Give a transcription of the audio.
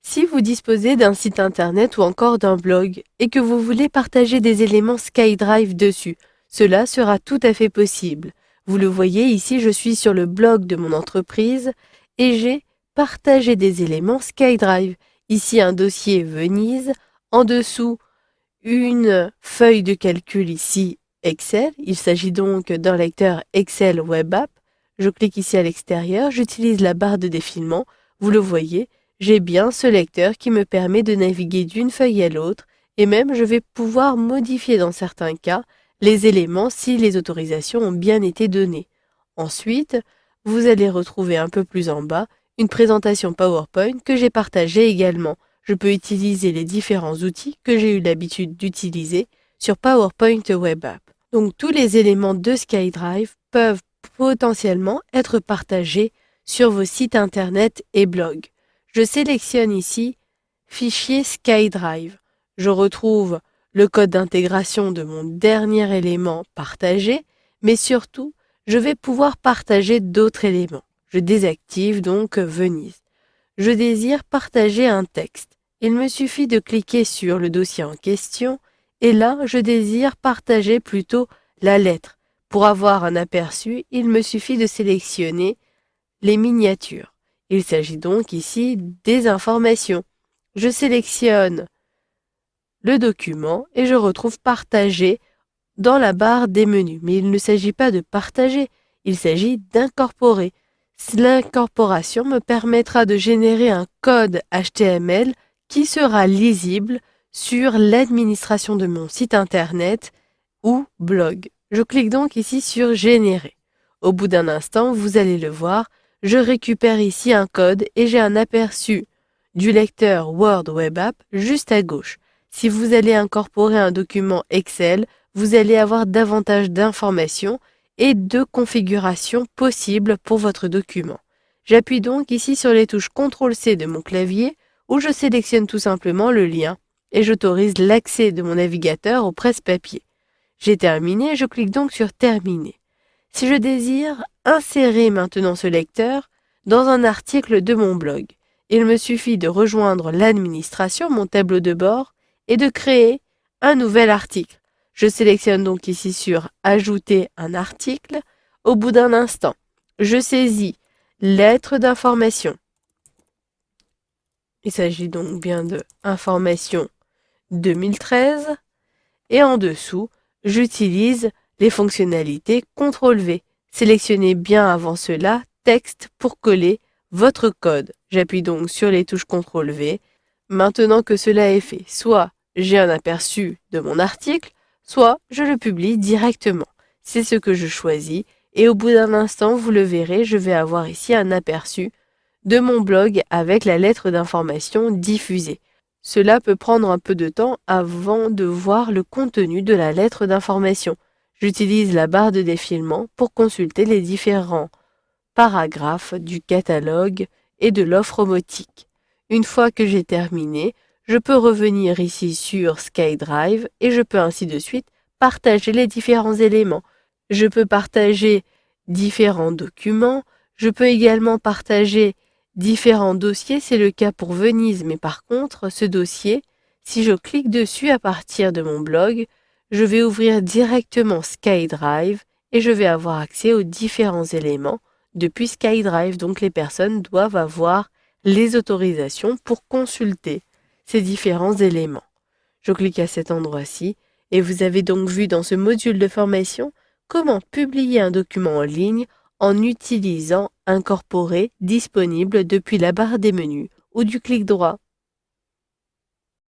Si vous disposez d'un site internet ou encore d'un blog et que vous voulez partager des éléments SkyDrive dessus, cela sera tout à fait possible. Vous le voyez ici, je suis sur le blog de mon entreprise et j'ai partagé des éléments SkyDrive. Ici un dossier Venise, en dessous une feuille de calcul ici Excel. Il s'agit donc d'un lecteur Excel Web App. Je clique ici à l'extérieur, j'utilise la barre de défilement. Vous le voyez, j'ai bien ce lecteur qui me permet de naviguer d'une feuille à l'autre et même je vais pouvoir modifier dans certains cas les éléments si les autorisations ont bien été données. Ensuite, vous allez retrouver un peu plus en bas une présentation PowerPoint que j'ai partagée également. Je peux utiliser les différents outils que j'ai eu l'habitude d'utiliser sur PowerPoint Web App. Donc tous les éléments de SkyDrive peuvent potentiellement être partagés sur vos sites internet et blogs. Je sélectionne ici Fichier SkyDrive. Je retrouve le code d'intégration de mon dernier élément partagé, mais surtout, je vais pouvoir partager d'autres éléments. Je désactive donc Venise. Je désire partager un texte. Il me suffit de cliquer sur le dossier en question et là, je désire partager plutôt la lettre. Pour avoir un aperçu, il me suffit de sélectionner les miniatures. Il s'agit donc ici des informations. Je sélectionne le document et je retrouve partager dans la barre des menus. Mais il ne s'agit pas de partager, il s'agit d'incorporer. L'incorporation me permettra de générer un code HTML qui sera lisible sur l'administration de mon site internet ou blog. Je clique donc ici sur Générer. Au bout d'un instant, vous allez le voir, je récupère ici un code et j'ai un aperçu du lecteur Word Web App juste à gauche. Si vous allez incorporer un document Excel, vous allez avoir davantage d'informations et de configurations possibles pour votre document. J'appuie donc ici sur les touches CTRL-C de mon clavier où je sélectionne tout simplement le lien et j'autorise l'accès de mon navigateur au presse-papier. J'ai terminé, je clique donc sur Terminer. Si je désire insérer maintenant ce lecteur dans un article de mon blog, il me suffit de rejoindre l'administration, mon tableau de bord, et de créer un nouvel article. Je sélectionne donc ici sur Ajouter un article. Au bout d'un instant, je saisis Lettre d'information. Il s'agit donc bien de Information 2013. Et en dessous, j'utilise les fonctionnalités CTRL-V. Sélectionnez bien avant cela Texte pour coller votre code. J'appuie donc sur les touches CTRL-V. Maintenant que cela est fait, soit j'ai un aperçu de mon article, soit je le publie directement. C'est ce que je choisis et au bout d'un instant, vous le verrez, je vais avoir ici un aperçu de mon blog avec la lettre d'information diffusée. Cela peut prendre un peu de temps avant de voir le contenu de la lettre d'information. J'utilise la barre de défilement pour consulter les différents paragraphes du catalogue et de l'offre robotique. Une fois que j'ai terminé, je peux revenir ici sur SkyDrive et je peux ainsi de suite partager les différents éléments. Je peux partager différents documents, je peux également partager différents dossiers, c'est le cas pour Venise, mais par contre, ce dossier, si je clique dessus à partir de mon blog, je vais ouvrir directement SkyDrive et je vais avoir accès aux différents éléments depuis SkyDrive. Donc les personnes doivent avoir les autorisations pour consulter ces différents éléments. Je clique à cet endroit-ci et vous avez donc vu dans ce module de formation comment publier un document en ligne en utilisant Incorporer disponible depuis la barre des menus ou du clic droit.